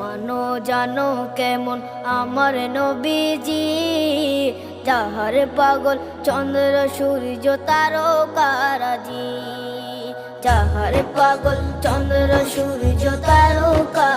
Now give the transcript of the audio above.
জানো জানো কেমন আমার নবীজি, যাহার পাগল চন্দ্র সূর্য তারকারাজি, যাহার পাগল চন্দ্র সূর্য তারকা